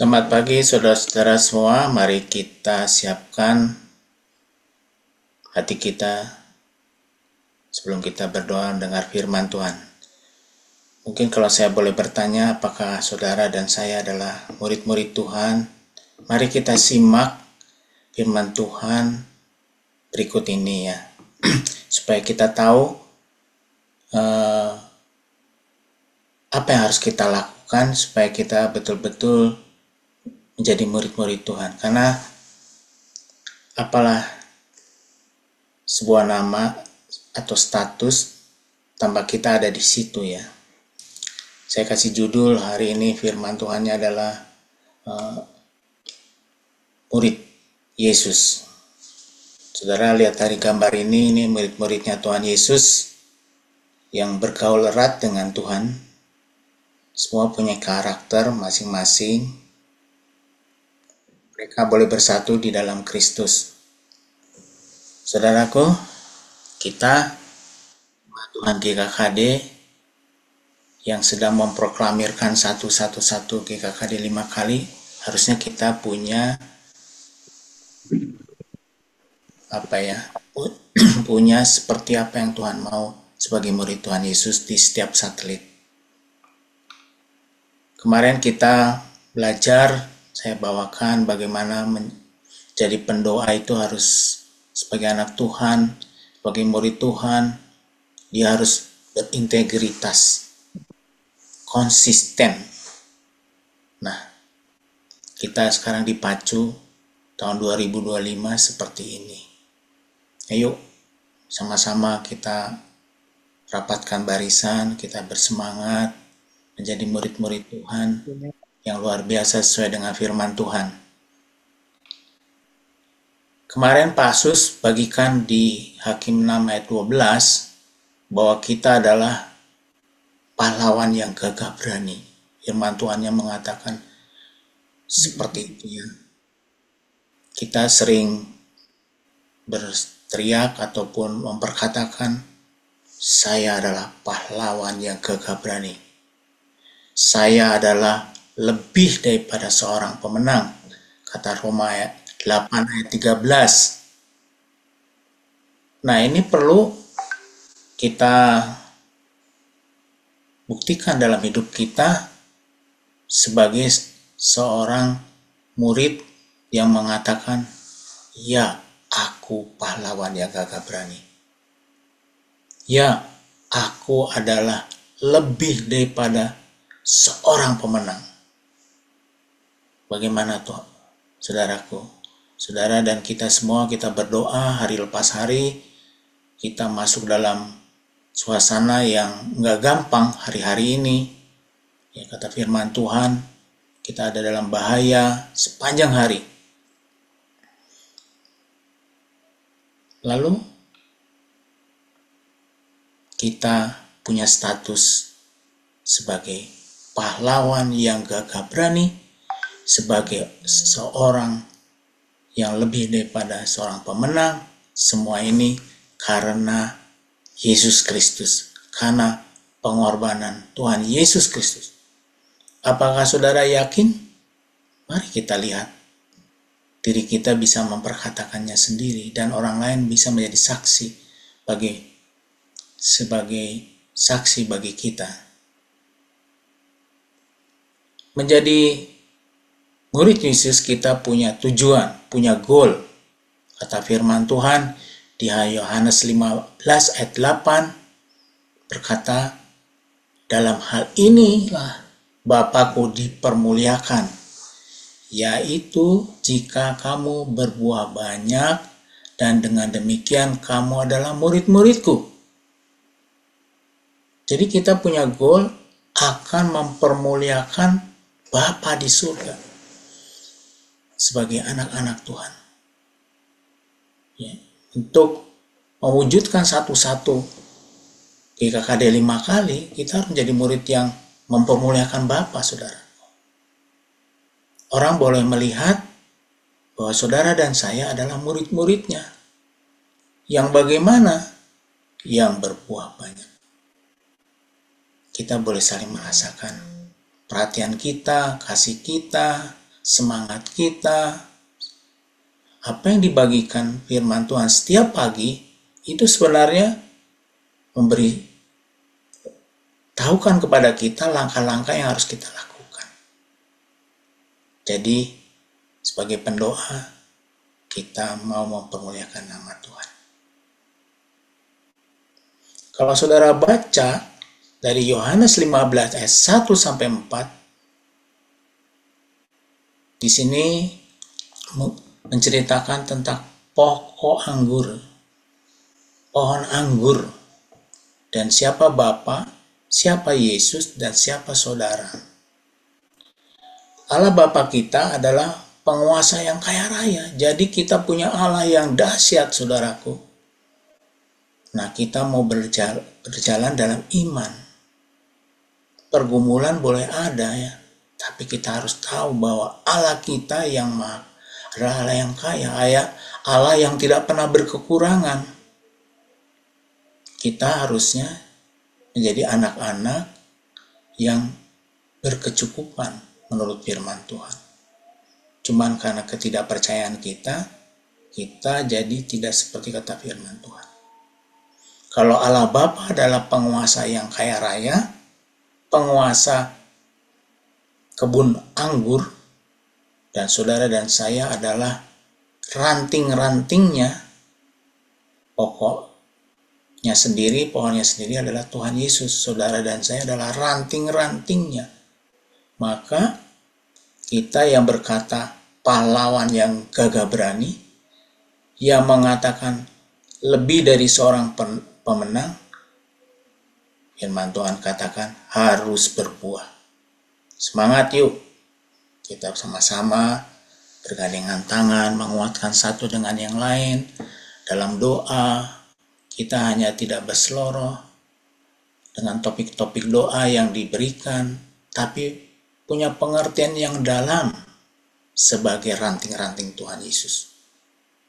Selamat pagi saudara-saudara semua, mari kita siapkan hati kita sebelum kita berdoa dengar firman Tuhan. Mungkin kalau saya boleh bertanya, apakah saudara dan saya adalah murid-murid Tuhan? Mari kita simak firman Tuhan berikut ini ya, supaya kita tahu apa yang harus kita lakukan supaya kita betul-betul menjadi murid-murid Tuhan. Karena apalah sebuah nama atau status tanpa kita ada di situ ya. Saya kasih judul hari ini firman Tuhannya adalah murid Yesus. Saudara lihat dari gambar ini murid-muridnya Tuhan Yesus yang bergaul erat dengan Tuhan. Semua punya karakter masing-masing. Mereka boleh bersatu di dalam Kristus. Saudaraku, kita Tuhan GKKD yang sedang memproklamirkan 111 GKKD 5 kali, harusnya kita punya punya seperti apa yang Tuhan mau sebagai murid Tuhan Yesus di setiap satelit. Kemarin kita belajar, saya bawakan bagaimana menjadi pendoa itu harus sebagai anak Tuhan, sebagai murid Tuhan, dia harus berintegritas, konsisten. Nah, kita sekarang dipacu tahun 2025 seperti ini. Ayo, sama-sama kita rapatkan barisan, kita bersemangat menjadi murid-murid Tuhan yang luar biasa sesuai dengan firman Tuhan. Kemarin Pak Sus bagikan di Hakim 6 ayat 12 bahwa kita adalah pahlawan yang gagah berani. Firman Tuhannya mengatakan seperti itu ya. Kita sering berteriak ataupun memperkatakan, saya adalah pahlawan yang gagah berani. Saya adalah lebih daripada seorang pemenang, kata Roma 8 ayat 13. Nah, ini perlu kita buktikan dalam hidup kita sebagai seorang murid yang mengatakan, ya, aku pahlawan yang gagah berani. Ya, aku adalah lebih daripada seorang pemenang. Bagaimana tuh, saudaraku? Saudara dan kita semua, kita berdoa hari lepas hari, kita masuk dalam suasana yang nggak gampang hari-hari ini. Ya, kata firman Tuhan, kita ada dalam bahaya sepanjang hari. Lalu, kita punya status sebagai pahlawan yang gagah berani, sebagai seorang yang lebih daripada seorang pemenang. Semua ini karena Yesus Kristus, karena pengorbanan Tuhan Yesus Kristus. Apakah saudara yakin? Mari kita lihat. Diri kita bisa memperkatakannya sendiri dan orang lain bisa menjadi saksi sebagai saksi bagi kita. Menjadi murid Yesus kita punya tujuan, punya goal. Kata firman Tuhan di Yohanes 15 ayat 8 berkata, dalam hal inilah Bapa-Ku dipermuliakan, yaitu jika kamu berbuah banyak dan dengan demikian kamu adalah murid-murid-Ku. Jadi kita punya goal akan mempermuliakan Bapa di surga sebagai anak-anak Tuhan. Ya, untuk mewujudkan satu-satu GKKD 5 kali, kita harus menjadi murid yang mempermuliakan Bapa, saudara. Orang boleh melihat bahwa saudara dan saya adalah murid-muridnya. Yang bagaimana? Yang berbuah banyak. Kita boleh saling merasakan perhatian kita, kasih kita, semangat kita, apa yang dibagikan firman Tuhan setiap pagi, itu sebenarnya memberi tahukan kepada kita langkah-langkah yang harus kita lakukan. Jadi, sebagai pendoa, kita mau mempermuliakan nama Tuhan. Kalau saudara baca dari Yohanes 15 ayat 1 sampai 4, di sini menceritakan tentang pohon anggur, dan siapa Bapa, siapa Yesus, dan siapa saudara. Allah Bapa kita adalah penguasa yang kaya raya, jadi kita punya Allah yang dahsyat, saudaraku. Nah, kita mau berjalan dalam iman. Pergumulan boleh ada ya, tapi kita harus tahu bahwa Allah kita yang maha adalah Allah yang kaya, Allah yang tidak pernah berkekurangan. Kita harusnya menjadi anak-anak yang berkecukupan menurut firman Tuhan. Cuman karena ketidakpercayaan kita jadi tidak seperti kata firman Tuhan. Kalau Allah Bapa adalah penguasa yang kaya raya, penguasa kebun anggur, dan saudara dan saya adalah ranting-rantingnya, pohonnya sendiri adalah Tuhan Yesus. Saudara dan saya adalah ranting-rantingnya. Maka kita yang berkata pahlawan yang gagah berani, yang mengatakan lebih dari seorang pemenang, firman Tuhan katakan harus berbuah. Semangat yuk, kita sama-sama bergandengan tangan, menguatkan satu dengan yang lain. Dalam doa, kita hanya tidak berseloroh dengan topik-topik doa yang diberikan, tapi punya pengertian yang dalam sebagai ranting-ranting Tuhan Yesus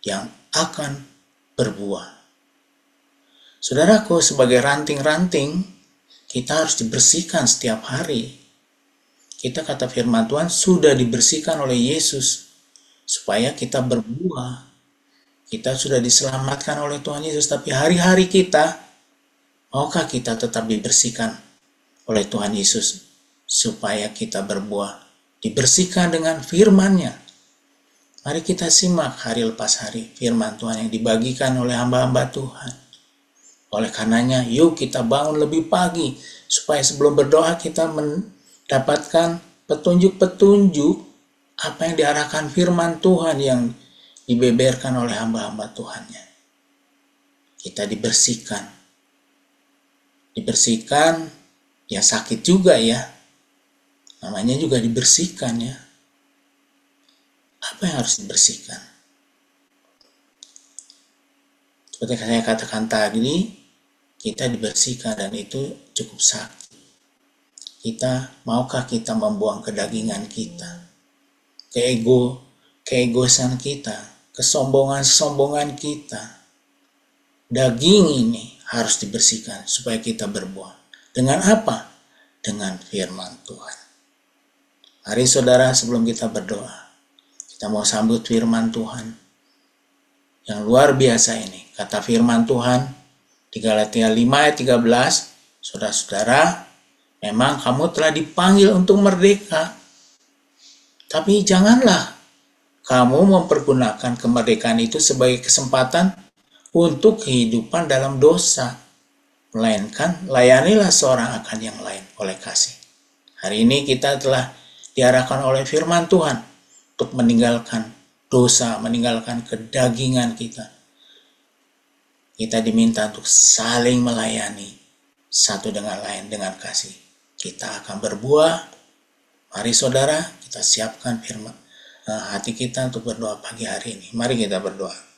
yang akan berbuah. Saudaraku, sebagai ranting-ranting, kita harus dibersihkan setiap hari. Kita, kata firman Tuhan, sudah dibersihkan oleh Yesus supaya kita berbuah. Kita sudah diselamatkan oleh Tuhan Yesus, tapi hari-hari kita, maukah kita tetap dibersihkan oleh Tuhan Yesus supaya kita berbuah? Dibersihkan dengan firman-Nya. Mari kita simak hari lepas hari firman Tuhan yang dibagikan oleh hamba-hamba Tuhan. Oleh karenanya, yuk kita bangun lebih pagi, supaya sebelum berdoa kita mendapatkan petunjuk-petunjuk apa yang diarahkan firman Tuhan yang dibeberkan oleh hamba-hamba Tuhan-Nya. Kita dibersihkan. Dibersihkan, ya sakit juga ya. Namanya juga dibersihkan ya. Apa yang harus dibersihkan? Seperti saya katakan tadi, kita dibersihkan dan itu cukup sakit. Maukah kita membuang kedagingan kita, keegoisan kita, kesombongan kita. Daging ini harus dibersihkan supaya kita berbuah. Dengan apa? Dengan firman Tuhan. Mari saudara, sebelum kita berdoa, kita mau sambut firman Tuhan yang luar biasa ini. Kata firman Tuhan di Galatia 5 ayat 13, saudara-saudara, memang kamu telah dipanggil untuk merdeka. Tapi janganlah kamu mempergunakan kemerdekaan itu sebagai kesempatan untuk kehidupan dalam dosa. Melainkan layanilah seorang akan yang lain oleh kasih. Hari ini kita telah diarahkan oleh firman Tuhan untuk meninggalkan dosa, meninggalkan kedagingan kita. Kita diminta untuk saling melayani satu dengan lain dengan kasih. Kita akan berbuah. Mari saudara, kita siapkan firman hati kita untuk berdoa pagi hari ini. Mari kita berdoa.